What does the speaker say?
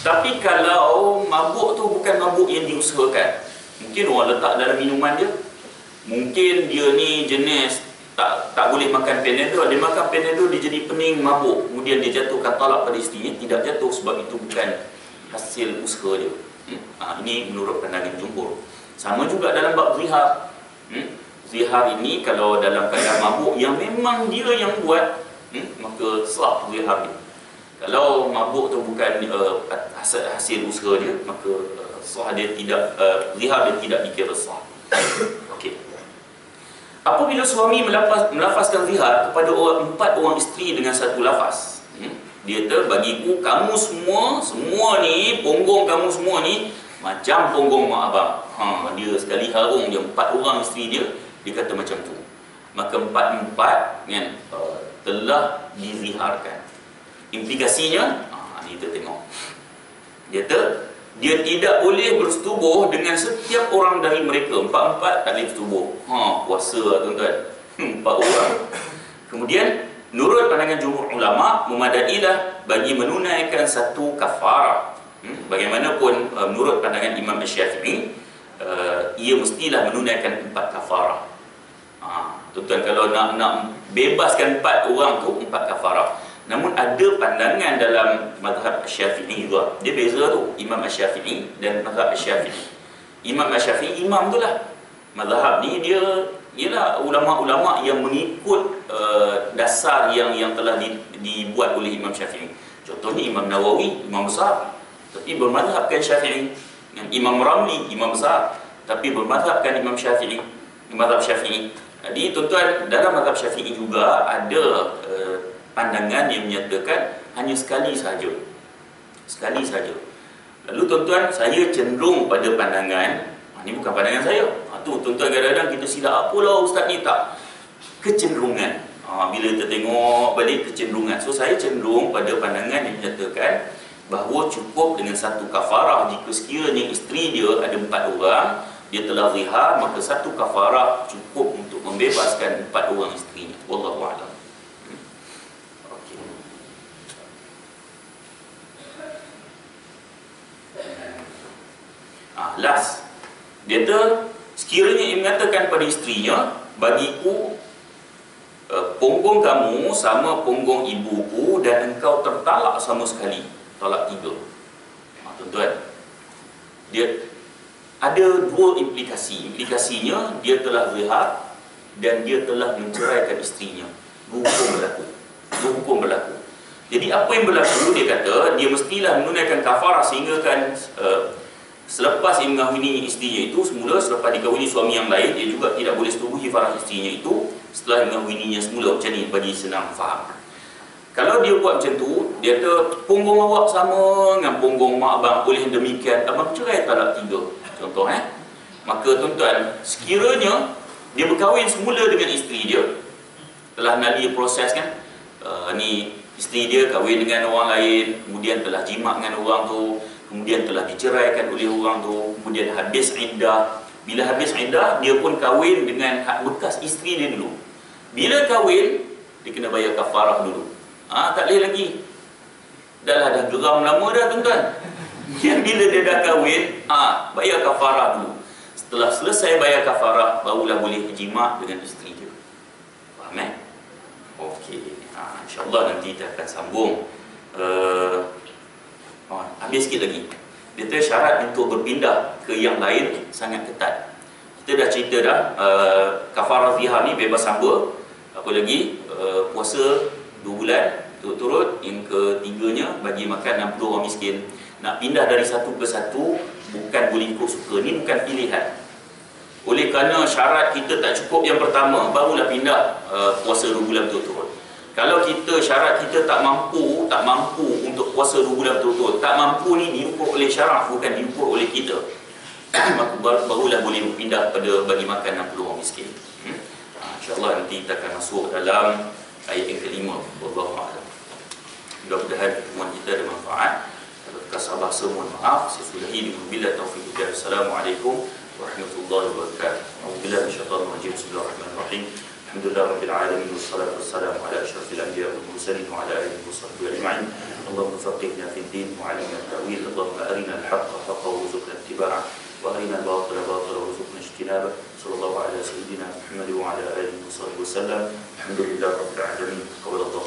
Tapi kalau mabuk tu bukan mabuk yang diusahakan, mungkin orang letak dalam minuman dia, mungkin dia ni jenis tak boleh makan Panadol, dia makan Panadol dia jadi pening, mabuk, kemudian dia jatuhkan talak pada isteri. Tidak jatuh sebab itu bukan hasil usaha dia. Ini menurut pandangan jumhur. Sama juga dalam bab zihar. Zihar ini kalau dalam keadaan mabuk yang memang dia yang buat, maka sah zihar dia. Kalau mabuk tu bukan hasil usaha dia, maka sah dia tidak, zihar dia tidak dikira sah. Okey. Apabila suami melafazkan zihar kepada 4 orang isteri dengan satu lafaz, dia kata, bagiku kamu semua ni, punggung kamu semua ni macam punggung mak abang. Dia sekali harung dia 4 orang isteri dia kata macam tu. Maka 4 kan, telah diziharkan. Implikasinya, ni kita tengok. Dia kata, dia tidak boleh bersetubuh dengan setiap orang dari mereka. 4 tak boleh bersetubuh. Puasa lah tuan-tuan. 4 orang. Kemudian, menurut pandangan jumhur ulama, memadailah bagi menunaikan satu kafarah. Bagaimanapun, menurut pandangan Imam Syafi'i, ia mestilah menunaikan 4 kafarah. Tuan-tuan, kalau nak bebaskan 4 orang tu, 4 kafarah. Namun ada pandangan dalam mazhab Syafi'i juga. Dia beza tu, Imam Syafi'i dan mazhab Syafi'i. Imam Syafi'i imam tu lah. Mazhab ni dia ialah ulama-ulama yang mengikut dasar yang telah dibuat oleh Imam Syafi'i. Contohnya Imam Nawawi, imam besar, tapi bermazhabkan Syafi'i. Imam Ramli, imam besar, tapi bermazhabkan Imam Syafi'i, mazhab Syafi'i. Jadi tuan-tuan, dalam mazhab Syafi'i juga ada pandangan yang menyatakan hanya sekali saja. Sekali saja. Lalu tuan-tuan, saya cenderung pada pandangan, ini bukan pandangan saya. Tu tuan-tuan, kadang-kadang kita silap, apalah ustaz ni, tak. Kecenderungan. Bila kita tengok balik kecenderungan. So saya cenderung pada pandangan yang menyatakan bahawa cukup dengan satu kafarah. Jika sekiranya isteri dia ada 4 orang, dia telah zihar, maka satu kafarah cukup untuk membebaskan 4 orang isterinya. Wallahu a'lam. Last, dia kata, sekiranya ia mengatakan pada isterinya, bagiku punggung kamu sama punggung ibuku dan engkau tertalak sama sekali. Talak 3. Tuan-tuan, dia ada 2 implikasi. Implikasinya, dia telah zihar dan dia telah menceraikan isterinya. 2 hukum berlaku. Jadi apa yang berlaku, dia kata, dia mestilah menunaikan kafarah sehingga kan selepas ia mengahwini isterinya itu, semula selepas dikahwini suami yang lain, dia juga tidak boleh setubuhi farah isterinya itu setelah mengahwininya semula. Macam ni, bagi senang faham. Kalau dia buat macam tu, dia kata punggung awak sama dengan punggung mak abang, oleh demikian abang cerai talak 3. Contoh maka tuan-tuan, sekiranya dia berkahwin semula dengan isteri dia, telah melalui proses kan, ni isteri dia kahwin dengan orang lain, kemudian telah jimat dengan orang tu, kemudian telah diceraikan oleh orang tu, kemudian habis iddah. Bila habis iddah, dia pun kahwin dengan hak bekas isteri dia dulu. Bila kahwin, dia kena bayar kafarah dulu. Tak boleh lagi. Dah geram lama dah tuan-tuan. Yang bila dia dah kahwin, bayar kafarah dulu. Setelah selesai bayar kafarah, barulah boleh berjimat dengan isteri dia. Faham Okey. InsyaAllah nanti kita akan sambung. Habis sikit lagi. Dia kata syarat untuk berpindah ke yang lain sangat ketat. Kita dah cerita dah, kafarah zihar ni bebas hamba. Apa lagi? Puasa 2 bulan turut-turut. Yang ketiganya, bagi makan 60 orang miskin. Nak pindah dari satu ke satu bukan boleh ikut suka. Ni bukan pilihan. Oleh kerana syarat kita tak cukup yang pertama, barulah pindah puasa 2 bulan turut-turut. Kalau kita syarat kita tak mampu untuk puasa 2 bulan betul-betul, tak mampu ni diukur oleh syarat, bukan diukur oleh kita, maka barulah boleh berpindah pada bagi makan 60 orang miskin. InsyaAllah nanti kita akan masuk dalam ayat yang kelima. Wallahu a'lam. Mudah-mudahan pertemuan kita ada manfaat. Kalau terkasar bahasa, mohon maaf. Saya sudahi dengan bila taufiq. Assalamualaikum warahmatullahi wabarakatuh. Alhamdulillah, insyaAllah. Bismillahirrahmanirrahim. Alhamdulillah rabbil alamin, wassalatu wassalamu ala asyrafil anbiya'i wal mursalin wa ala alihi washabbihi ajma'in. Allahumma faqihna fid din wa 'allimna at-ta'wil. أرنا الحق حقا وارزقنا اتباعه وأرنا الباطل باطلا وارزقنا اجتنابه. صلى الله على سيدنا محمد وعلى آله وصحبه وسلم. الحمد لله رب العالمين. قبل الله.